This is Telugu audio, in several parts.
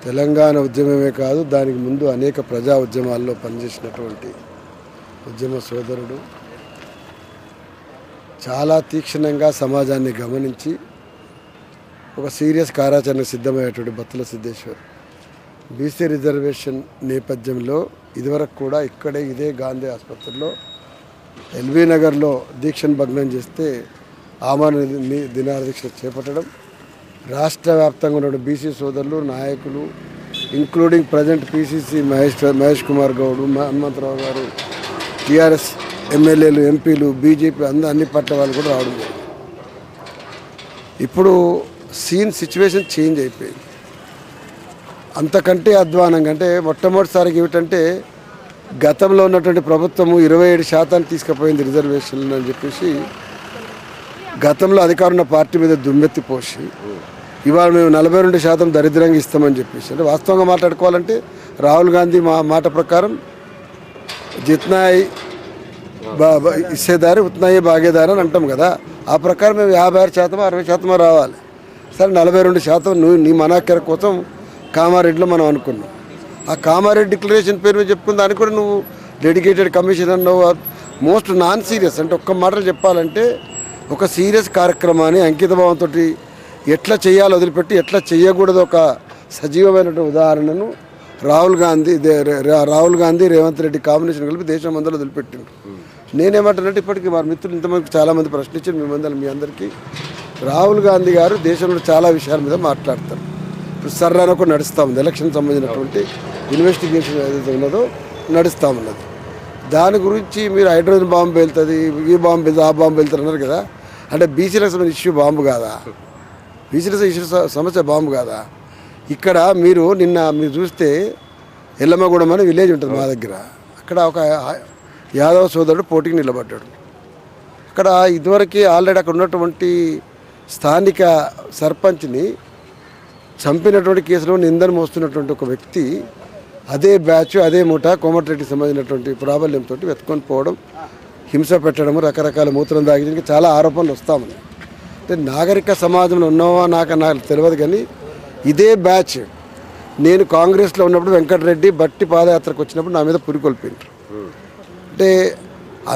తెలంగాణ ఉద్యమమే కాదు, దానికి ముందు అనేక ప్రజా ఉద్యమాల్లో పనిచేసినటువంటి ఉద్యమ సోదరుడు, చాలా తీక్షణంగా సమాజాన్ని గమనించి ఒక సీరియస్ కార్యాచరణకు సిద్ధమయ్యేటువంటి బత్తుల సిద్ధేశ్వర్ బీసీ రిజర్వేషన్ నేపథ్యంలో ఇదివరకు కూడా ఇక్కడే ఇదే గాంధీ ఆసుపత్రిలో ఎల్బీ నగర్లో దీక్షను భగ్నం చేస్తే ఆమరణ దినార దీక్ష చేపట్టడం, రాష్ట్ర వ్యాప్తంగా ఉన్న బీసీ సోదరులు, నాయకులు, including present PCC Mahesh Kumar Goud, Hanumantharao గారు, టీఆర్ఎస్ ఎమ్మెల్యేలు, ఎంపీలు, బీజేపీ అన్ని పార్టీల వాళ్ళు కూడా రావడం జరిగింది. ఇప్పుడు సిచ్యువేషన్ చేంజ్ అయిపోయింది. అంతకంటే అధ్వానంగా, అంటే మొట్టమొదటిసారికి ఏమిటంటే గతంలో ఉన్నటువంటి ప్రభుత్వము 27% తీసుకుపోయింది రిజర్వేషన్లు అని చెప్పేసి గతంలో అధికారున్న పార్టీ మీద దుమ్మెత్తి పోసి ఇవాళ మేము 42% దరిద్రంగా ఇస్తామని చెప్పేసి, అంటే వాస్తవంగా మాట్లాడుకోవాలంటే రాహుల్ గాంధీ మాట ప్రకారం జిత్నాయి ఇచ్చేదారి ఉత్నాయి భాగేదారి అని అంటాం కదా, ఆ ప్రకారం మేము 56% 60% రావాలి. సరే 42% నువ్వు నీ మనాకెర కోసం కామారెడ్డిలో మనం అనుకున్నాం. ఆ కామారెడ్డి డిక్లరేషన్ పేరు మీద చెప్పుకున్న దానికి కూడా నువ్వు డెడికేటెడ్ కమిషన్ అన్నావు. మోస్ట్ నాన్ సీరియస్, అంటే ఒక్క మాటలు చెప్పాలంటే ఒక సీరియస్ కార్యక్రమాన్ని అంకితభావంతో ఎట్లా చేయాలో వదిలిపెట్టి ఎట్లా చేయకూడదు ఒక సజీవమైనటువంటి ఉదాహరణను రాహుల్ గాంధీ రేవంత్ రెడ్డి కాంబినేషన్ కలిపి దేశం అందరూ వదిలిపెట్టిండ్రు. నేనేమంటానంటే ఇప్పటికీ వారి మిత్రులు ఇంతమంది చాలామంది ప్రశ్నించారు మీ అందరికీ. రాహుల్ గాంధీ గారు దేశంలో చాలా విషయాల మీద మాట్లాడతారు. ఇప్పుడు సర్రానొక నడుస్తూ ఉంది, ఎలక్షన్ సంబంధించినటువంటి ఇన్వెస్టిగేషన్ ఏదైతే ఉన్నదో నడుస్తూ ఉన్నది. దాని గురించి మీరు హైడ్రోజన్ బాంబు వెళ్తుంది, ఈ బాంబు వెళ్తుంది, ఆ బాంబు వెళ్తారు అన్నారు కదా. అంటే బీసీలకు సంబంధించిన ఇష్యూ బాంబు కాదా? బీసీలకు ఇష్యూ సమస్య బాంబు కాదా? ఇక్కడ మీరు చూస్తే ఎల్లమ్మగూడెం అనే విలేజ్ ఉంటుంది మా దగ్గర. అక్కడ ఒక యాదవ సోదరుడు పోటీకి నిలబడ్డాడు. అక్కడ ఇదివరకు ఆల్రెడీ అక్కడ ఉన్నటువంటి స్థానిక సర్పంచ్ని చంపినటువంటి కేసులో నిందన మోస్తున్నటువంటి ఒక వ్యక్తి అదే బ్యాచ్, అదే ముఠా కోమటిరెడ్డికి సంబంధించినటువంటి ప్రాబల్యంతో వెతుకొని పోవడం, హింస పెట్టడం, రకరకాల మూత్రం దాగించడానికి చాలా ఆరోపణలు వస్తామని. అంటే నాగరిక సమాజంలో ఉన్నావా నాకు తెలియదు, కానీ ఇదే బ్యాచ్ నేను కాంగ్రెస్లో ఉన్నప్పుడు వెంకటరెడ్డి బట్టి పాదయాత్రకు వచ్చినప్పుడు నా మీద పురికొల్పిండ్రు. అంటే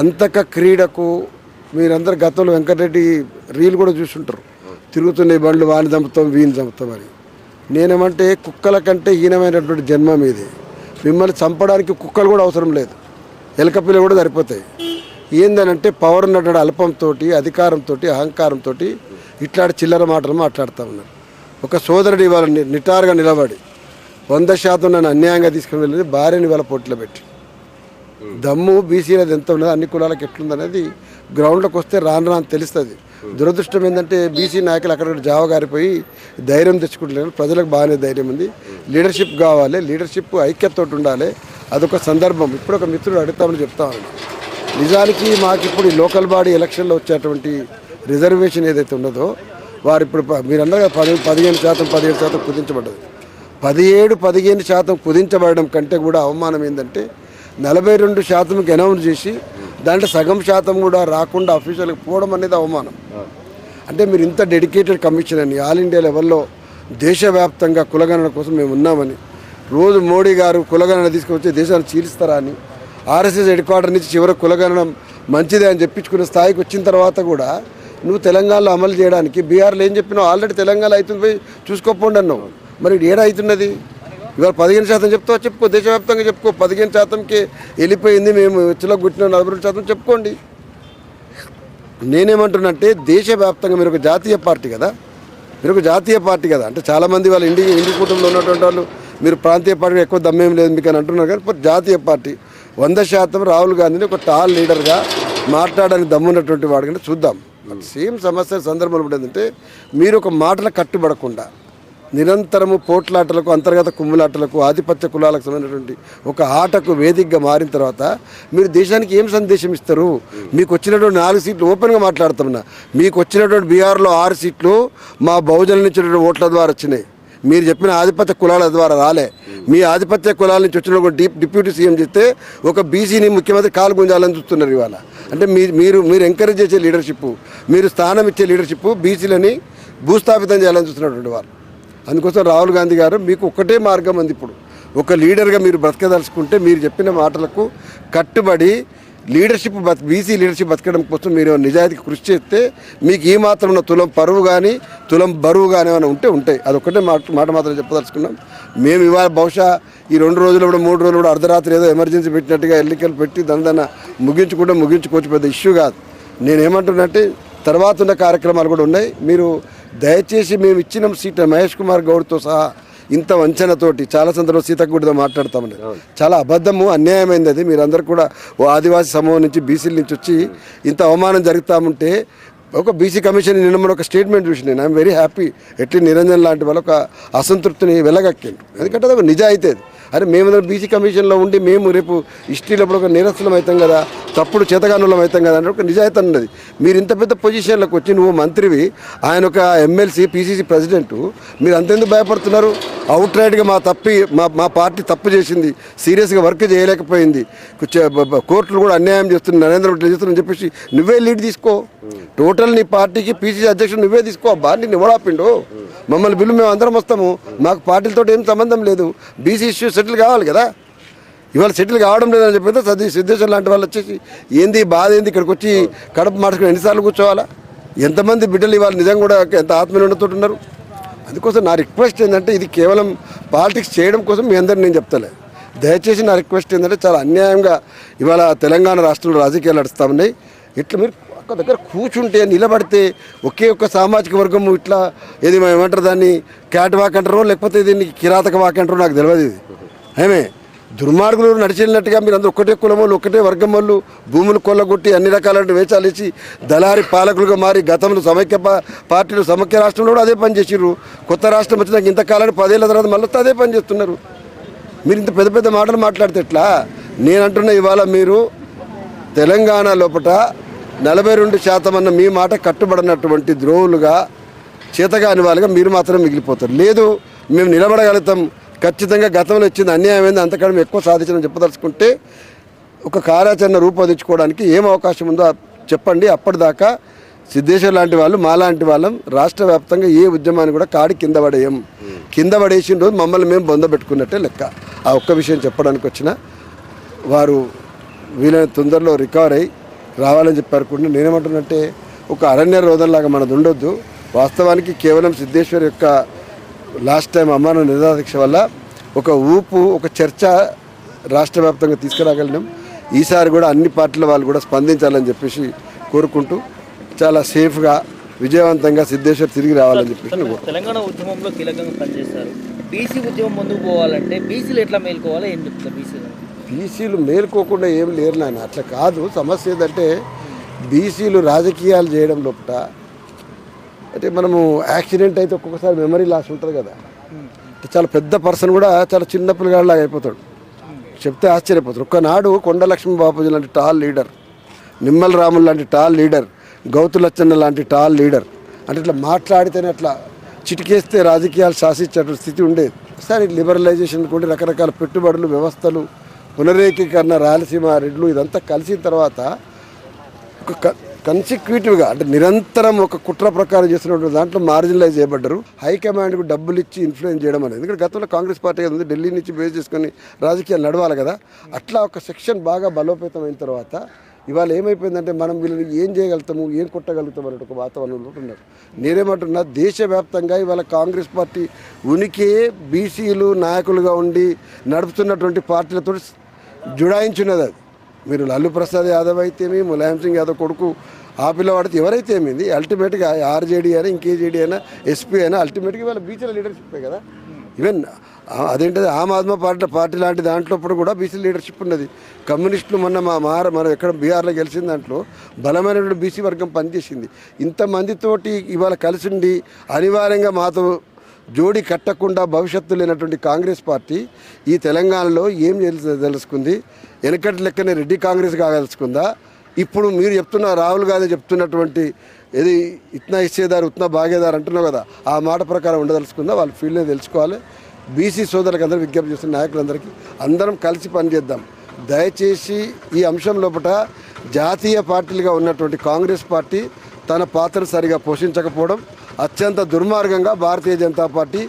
అంతక క్రీడకు మీరందరూ గతంలో వెంకటరెడ్డి రీల్ కూడా చూసుంటారు, తిరుగుతున్నాయి బండ్లు, వాని చంపుతాం వీని చంపుతాం అని. నేనేమంటే కుక్కల కంటే హీనమైనటువంటి జన్మ మీది, మిమ్మల్ని చంపడానికి కుక్కలు కూడా అవసరం లేదు, ఎలక పిల్ల కూడా సరిపోతాయి. ఏందనంటే పవర్ ఉన్నటువంటి అల్పంతో, అధికారంతో, అహంకారంతో ఇట్లాంటి చిల్లర మాటలు మాట్లాడుతూ ఉన్నారు. ఒక సోదరుడు ఇవాళ నిటారుగా నిలబడి 100% నన్ను అన్యాయంగా తీసుకుని వెళ్ళి భార్యని ఇవాళ పోటీలో పెట్టి దమ్ము బీసీలది ఎంత ఉన్నదో అన్ని కులాలకు ఎట్లుందనేది గ్రౌండ్లోకి వస్తే రాను తెలుస్తుంది. దురదృష్టం ఏంటంటే బీసీ నాయకులు అక్కడ జావగారిపోయి ధైర్యం తెచ్చుకుంటున్నారు. ప్రజలకు బాగానే ధైర్యం ఉంది, లీడర్షిప్ కావాలి, లీడర్షిప్ ఐక్యతతో ఉండాలి. అదొక సందర్భం. ఇప్పుడు ఒక మిత్రుడు అడుగుతామని చెప్తా ఉన్నాను. నిజానికి మాకు ఇప్పుడు ఈ లోకల్ బాడీ ఎలక్షన్లో వచ్చేటువంటి రిజర్వేషన్ ఏదైతే ఉన్నదో వారు ఇప్పుడు మీరు అన్నారు 15% 17% కుదించబడ్డది. 17-15% కుదించబడడం కంటే కూడా అవమానం ఏంటంటే 42%కి అనౌన్స్ చేసి దాంట్లో సగం శాతం కూడా రాకుండా అఫీషియల్కి పోవడం అనేది అవమానం. అంటే మీరు ఇంత డెడికేటెడ్ కమిషన్ అని ఆల్ ఇండియా లెవెల్లో దేశవ్యాప్తంగా కులగణన కోసం మేము ఉన్నామని, రోజు మోడీ గారు కులగణన తీసుకొచ్చి దేశాన్ని చీలుస్తారా అని, ఆర్ఎస్ఎస్ హెడ్ క్వార్టర్ నుంచి చివరికి కులగణన మంచిదే అని చెప్పించుకునే స్థాయికి వచ్చిన తర్వాత కూడా నువ్వు తెలంగాణలో అమలు చేయడానికి బీహార్లో ఏం చెప్పినావు? ఆల్రెడీ తెలంగాణ అవుతుంది, పోయి చూసుకోపోండి అన్నావు. మరి ఏడా అవుతున్నది? ఇవాళ 15% చెప్తావు, చెప్పుకో, దేశవ్యాప్తంగా చెప్పుకో. 15%కి వెళ్ళిపోయింది, మేము వచ్చిలో గుట్టిన 42% చెప్పుకోండి. నేనేమంటున్నంటే దేశవ్యాప్తంగా మీరు ఒక జాతీయ పార్టీ కదా, అంటే చాలామంది వాళ్ళు ఇండి కుటుంబంలో ఉన్నటువంటి వాళ్ళు మీరు ప్రాంతీయ పార్టీ ఎక్కువ దమ్మేం లేదు మీకు అని అంటున్నారు. కానీ జాతీయ పార్టీ 100% రాహుల్ గాంధీని ఒక టాల్ లీడర్గా మాట్లాడడానికి దమ్మున్నటువంటి వాడు కంటే చూద్దాం. సేమ్ సమస్య సందర్భంలో ఏంటంటే మీరు ఒక మాటలకు కట్టుబడకుండా నిరంతరము పోట్లాటలకు, అంతర్గత కుమ్ములాటలకు, ఆధిపత్య కులాలకు సంబంధించినటువంటి ఒక ఆటకు వేదికగా మారిన తర్వాత మీరు దేశానికి ఏం సందేశం ఇస్తారు? మీకు వచ్చినటువంటి 4 సీట్లు ఓపెన్గా మాట్లాడుతున్నా, మీకు వచ్చినటువంటి బీహార్లో 6 సీట్లు మా బహుజనుల నుంచి ఓట్ల ద్వారా వచ్చినాయి. మీరు చెప్పిన ఆధిపత్య కులాల ద్వారా రాలే. మీ ఆధిపత్య కులాల నుంచి వచ్చిన ఒక డిప్యూటీ సీఎం చేస్తే ఒక బీసీని ముఖ్యమంత్రి కాలు గుంజాలని చూస్తున్నారు ఇవాళ. అంటే మీరు ఎంకరేజ్ చేసే లీడర్షిప్, మీరు స్థానం ఇచ్చే లీడర్షిప్ బీసీలని భూస్థాపితం చేయాలని చూస్తున్నటువంటి వాళ్ళు. అందుకోసం రాహుల్ గాంధీ గారు మీకు ఒకటే మార్గం ఉంది. ఇప్పుడు ఒక లీడర్గా మీరు బ్రతకదలుచుకుంటే మీరు చెప్పిన మాటలకు కట్టుబడి లీడర్షిప్ బీసీ లీడర్షిప్ బతకడం కోసం మీరు నిజాయితీకి కృషి చేస్తే మీకు ఈ మాత్రం ఉన్న తులం పరువు కానీ తులం బరువు కానీ ఏమైనా ఉంటాయి. అదొక్కటే మాట మాత్రం చెప్పదలుచుకున్నాం. మేము ఇవాళ బహుశా ఈ 2 రోజులు కూడా 3 రోజులు కూడా అర్ధరాత్రి ఏదో ఎమర్జెన్సీ పెట్టినట్టుగా ఎన్నికలు పెట్టి దాని ముగించుకోవచ్చు పెద్ద ఇష్యూ కాదు. నేనేమంటున్నట్టే తర్వాత ఉన్న కార్యక్రమాలు కూడా ఉన్నాయి. మీరు దయచేసి మేము ఇచ్చిన సీట్ మహేష్ కుమార్ గౌడ్తో సహా ఇంత వంచనతోటి చాలా సందర్భంలో సీతక్కుడితో మాట్లాడతామని చాలా అబద్ధము, అన్యాయమైంది. అది మీరందరూ కూడా ఓ ఆదివాసీ సమూహం నుంచి బీసీల నుంచి వచ్చి ఇంత అవమానం జరుగుతామంటే ఒక బీసీ కమిషన్ నిన్న ఒక స్టేట్మెంట్ చూసి నేను ఐఎమ్ వెరీ హ్యాపీ. ఎట్లీ నిరంజన్ లాంటి వాళ్ళు ఒక అసంతృప్తిని వెలగక్కిండు. ఎందుకంటే అది ఒక నిజాయితీ. అరే మేము బీసీ కమిషన్లో ఉండి మేము రేపు హిస్టరీలో ఒక నిరసనం అవుతాం కదా, తప్పుడు చేతగానులం అవుతాం కదా అంటే ఒక నిజాయితీ ఉన్నది. మీరు ఇంత పెద్ద పొజిషన్లోకి వచ్చి నువ్వు మంత్రివి, ఆయన ఒక ఎమ్మెల్సీ పీసీసీ ప్రెసిడెంట్, మీరు అంతెందుకు భయపడుతున్నారు? అవుట్ రైట్గా మా పార్టీ తప్పు చేసింది, సీరియస్గా వర్క్ చేయలేకపోయింది, కోర్టులు కూడా అన్యాయం చేస్తుంది, నరేంద్ర మోడీ చేస్తుందని చెప్పేసి నువ్వే లీడ్ తీసుకో. టోటల్ నీ పార్టీకి పీసీసీ అధ్యక్షుడు నువ్వే తీసుకో. నిన్ను ఎవడాపిండు? మమ్మల్ని బిల్లు మేము అందరం వస్తాము, మాకు పార్టీలతో ఏం సంబంధం లేదు. బీసీ ఇష్యూ సెటిల్ కావాలి కదా. ఇవాళ సెటిల్ కావడం లేదని చెప్పి సిద్ధేశ్వర్ లాంటి వాళ్ళు వచ్చేసి ఏంది బాధ ఏంది, ఇక్కడికి వచ్చి కడుపు మార్చుకుని ఎన్నిసార్లు కూర్చోవాలా? ఎంతమంది బిడ్డలు ఇవాళ నిజంగా కూడా ఎంత ఆత్మీయులతో ఉన్నారు. అందుకోసం నా రిక్వెస్ట్ ఏంటంటే ఇది కేవలం పాలిటిక్స్ చేయడం కోసం మీ అందరిని నేను చెప్తలే. దయచేసి నా రిక్వెస్ట్ ఏంటంటే చాలా అన్యాయంగా ఇవాళ తెలంగాణ రాష్ట్రంలో రాజకీయాలు నడుస్తూ ఉన్నాయి. ఇట్లా మీరు ఒక దగ్గర కూర్చుంటే నిలబడితే ఒకే ఒక్క సామాజిక వర్గం ఇట్లా ఏది ఏమంటారు దాన్ని క్యాట్ వాక్ అంటారో లేకపోతే దీన్ని కిరాతక వాక్ అంటారో నాకు తెలియదు. ఇది ఏమే దుర్మార్గులు నడిచెళ్ళినట్టుగా మీరు అందరూ ఒకటే కులం వాళ్ళు ఒకటే వర్గం వాళ్ళు భూములు కొల్లగొట్టి అన్ని రకాలైన వేచాలు ఇచ్చి దళారి పాలకులుగా మారి గతంలో సమైక్య పార్టీలు సమైక్య రాష్ట్రంలో కూడా అదే పని చేసిర్రు. కొత్త రాష్ట్రం వచ్చినాక ఇంతకాలాన్ని 10 ఏళ్ల తర్వాత మళ్ళీ అదే పని చేస్తున్నారు. మీరు ఇంత పెద్ద పెద్ద మాటలు మాట్లాడితే ఎట్లా? నేనంటున్నా ఇవాళ మీరు తెలంగాణ లోపల 42% అన్న మీ మాట కట్టుబడినటువంటి ద్రోహులుగా చేతగాని వాళ్ళుగా మీరు మాత్రం మిగిలిపోతారు. లేదు మేము నిలబడగలుగుతాం, ఖచ్చితంగా గతంలో ఇచ్చింది అన్యాయమైంది, అంతకన్నా ఎక్కువ సాధించడం చెప్పదలుచుకుంటే ఒక కార్యాచరణ రూపొందించుకోవడానికి ఏం అవకాశం ఉందో చెప్పండి. అప్పటిదాకా సిద్ధేశ్వర్ లాంటి వాళ్ళు మాలాంటి వాళ్ళం రాష్ట్ర వ్యాప్తంగా ఏ ఉద్యమాన్ని కూడా కాడి కింద పడేసిన రోజు మమ్మల్ని మేము బొందబెట్టుకున్నట్టే లెక్క. ఆ ఒక్క విషయం చెప్పడానికి వచ్చిన వారు వీలైన తొందరలో రికవర్ అయ్యి రావాలని చెప్పారు. కూడా నేనేమంటున్నంటే ఒక అరణ్య రోధంలాగా మనది ఉండొద్దు. వాస్తవానికి కేవలం సిద్ధేశ్వర్ యొక్క లాస్ట్ టైం అమ్మాన నిరాదీక్ష వల్ల ఒక చర్చ రాష్ట్ర వ్యాప్తంగా తీసుకురాగలిగినాం. ఈసారి కూడా అన్ని పార్టీల వాళ్ళు కూడా స్పందించాలని చెప్పేసి కోరుకుంటూ చాలా సేఫ్గా విజయవంతంగా సిద్ధేశ్వర్ తిరిగి రావాలని చెప్పేసి తెలంగాణ ఉద్యమంలో కీలకంగా పనిచేస్తారు. బీసీ ఉద్యమం ముందుకు పోవాలంటే బీసీలు ఎట్లా మేలుకోవాలో ఏం చెప్తారు? బీసీలు మేలుకోకుండా ఏం లేరు నాయన, అట్లా కాదు. సమస్య ఏంటంటే బీసీలు రాజకీయాలు చేయడం లోపల అంటే మనము యాక్సిడెంట్ అయితే ఒక్కొక్కసారి మెమరీ లాస్ ఉంటుంది కదా. చాలా పెద్ద పర్సన్ కూడా చాలా చిన్న పిల్లగాడిలాగా అయిపోతాడు. చెప్తే ఆశ్చర్యపోతాడు. ఒక్కనాడు కొండ లక్ష్మీ బాపూజీ లాంటి టాల్ లీడర్, నిమ్మల రాములు లాంటి టాల్ లీడర్, గౌతు లచ్చన్న లాంటి టాల్ లీడర్ అంటే ఇట్లా మాట్లాడితేనే అట్లా చిటికేస్తే రాజకీయాలు శాసించేటువంటి స్థితి ఉండేది. సరే లిబరలైజేషన్ కూడా రకరకాల పెట్టుబడులు వ్యవస్థలు పునరేకీకరణ రాయలసీమ రెడ్లు ఇదంతా కలిసిన తర్వాత ఒక కన్సిక్యూటివ్గా అంటే నిరంతరం ఒక కుట్ర ప్రకారం చేస్తున్నటువంటి దాంట్లో మార్జినలైజ్ చేయబడ్డారు. హైకమాండ్కు డబ్బులు ఇచ్చి ఇన్ఫ్లుయెన్స్ చేయడం అనేది. ఎందుకంటే గతంలో కాంగ్రెస్ పార్టీ ఉంది, ఢిల్లీ నుంచి బేస్ చేసుకొని రాజకీయాలు నడవాలి కదా. అట్లా ఒక సెక్షన్ బాగా బలోపేతం అయిన తర్వాత ఇవాళ ఏమైపోయిందంటే మనం వీళ్ళని ఏం చేయగలుగుతాము, ఏం కొట్టగలుగుతాం అనే ఒక వాతావరణంలో ఉన్నారు. నేనేమంటున్నా దేశవ్యాప్తంగా ఇవాళ కాంగ్రెస్ పార్టీ ఉనికి బీసీలు నాయకులుగా ఉండి నడుపుతున్నటువంటి పార్టీలతో జుడాయించున్నది. అది మీరు లల్లు ప్రసాద్ యాదవ్ అయితేమి, ములాయం సింగ్ యాదవ్ కొడుకు ఆ పిల్లవాడితే ఎవరైతే ఏమైంది అల్టిమేట్గా ఆర్జేడీ అయినా ఇంకేజేడీ అయినా ఎస్పీ అయినా అల్టిమేట్గా ఇవాళ బీసీల లీడర్షిప్పే కదా. ఈవెన్ అదేంటది ఆమ్ ఆద్మీ పార్టీ లాంటి దాంట్లో కూడా బీసీ లీడర్షిప్ ఉన్నది. కమ్యూనిస్టులు మనం ఎక్కడ బీహార్లో గెలిచిన దాంట్లో బలమైనటువంటి బీసీ వర్గం పనిచేసింది. ఇంతమందితోటి ఇవాళ కలిసిండి అనివార్యంగా మాతో జోడి కట్టకుండా భవిష్యత్తు లేనటువంటి కాంగ్రెస్ పార్టీ ఈ తెలంగాణలో ఏం తెలుసుకుంది? వెనకటి లెక్కనే రెడ్డి కాంగ్రెస్ కాగలుచుకుందా? ఇప్పుడు మీరు చెప్తున్న రాహుల్ గాంధీ చెప్తున్నటువంటి ఏది ఇట్నా ఇచ్చేదారు ఉత్నా భాగేదారు అంటున్నావు కదా, ఆ మాట ప్రకారం ఉండదలుచుకుందా? వాళ్ళ ఫీల్డ్నే తెలుసుకోవాలి. బీసీ సోదరులకు అందరూ విజ్ఞప్తి చేస్తున్న నాయకులందరికీ అందరం కలిసి పనిచేద్దాం. దయచేసి ఈ అంశం లోపల జాతీయ పార్టీలుగా ఉన్నటువంటి కాంగ్రెస్ పార్టీ తన పాత్రను సరిగా పోషించకపోవడం, అత్యంత దుర్మార్గంగా భారతీయ జనతా పార్టీ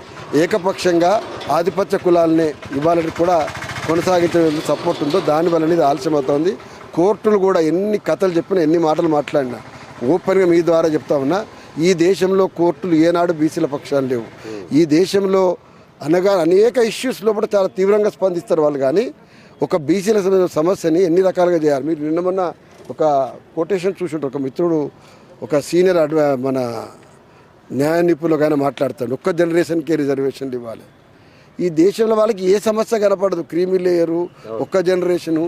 ఏకపక్షంగా ఆధిపత్య కులాలనే ఇవ్వాలని కూడా కొనసాగించే సపోర్ట్ ఉందో దానివల్ల ఇది ఆలస్యం అవుతుంది. కోర్టులు కూడా ఎన్ని కథలు చెప్పినా ఎన్ని మాటలు మాట్లాడినా ఓపెన్గా మీ ద్వారా చెప్తా ఉన్నా, ఈ దేశంలో కోర్టులు ఏనాడు బీసీల పక్షాలు లేవు. ఈ దేశంలో అనగా అనేక ఇష్యూస్ లోపల చాలా తీవ్రంగా స్పందిస్తారు వాళ్ళు. కానీ ఒక బీసీల సమస్యని ఎన్ని రకాలుగా చేయాలి. మీరు నిన్న మొన్న ఒక కొటేషన్ చూసుంటారు, ఒక మిత్రుడు ఒక సీనియర్ మన న్యాయ నిపుణులుగా మాట్లాడతాడు, ఒక్క జనరేషన్కే రిజర్వేషన్లు ఇవ్వాలి. ఈ దేశంలో వాళ్ళకి ఏ సమస్య కనపడదు. క్రీమీ లేయరు, ఒక్క జనరేషను,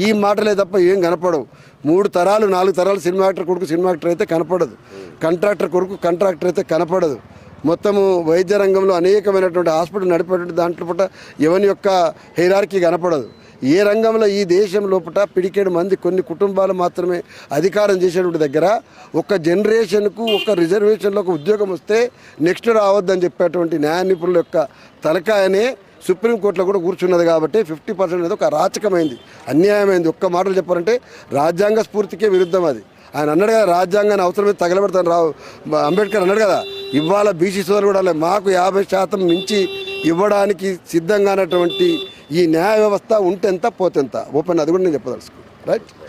ఈ మాటలే తప్ప ఏం కనపడవు. 3 తరాలు 4 తరాలు సినిమా యాక్టర్ కొడుకు సినిమా యాక్టర్ అయితే కనపడదు, కాంట్రాక్టర్ కొడుకు కాంట్రాక్టర్ అయితే కనపడదు. మొత్తము వైద్య రంగంలో అనేకమైనటువంటి హాస్పిటల్ నడిపేటువంటి దాంట్లో పూట ఎవరి యొక్క హైరార్కీ కనపడదు. ఏ రంగంలో ఈ దేశం లోపల పిడికేడు మంది కొన్ని కుటుంబాలు మాత్రమే అధికారం చేసేటువంటి దగ్గర ఒక జనరేషన్కు ఒక రిజర్వేషన్లో ఒక ఉద్యోగం వస్తే నెక్స్ట్ రావద్దని చెప్పేటువంటి న్యాయ నిపుణుల యొక్క తలకాయనే సుప్రీంకోర్టులో కూడా కూర్చున్నది. కాబట్టి 50% అనేది ఒక అరాచకమైంది, అన్యాయమైంది. ఒక్క మాటలు చెప్పారంటే రాజ్యాంగ స్ఫూర్తికే విరుద్ధం అది. ఆయన అన్నాడు కదా, రాజ్యాంగాన్ని అవసరమైతే తగలబెడతాను. అంబేద్కర్ అన్నాడు కదా, ఇవాళ బీసీ సోదరులు కూడా మాకు 50% మించి ఇవ్వడానికి సిద్ధంగా ఉన్నటువంటి ఈ న్యాయ వ్యవస్థ ఉంటెంత పోతెంత ఓపెన్, అది కూడా నేను చెప్పదలుచుకున్నాను. రైట్.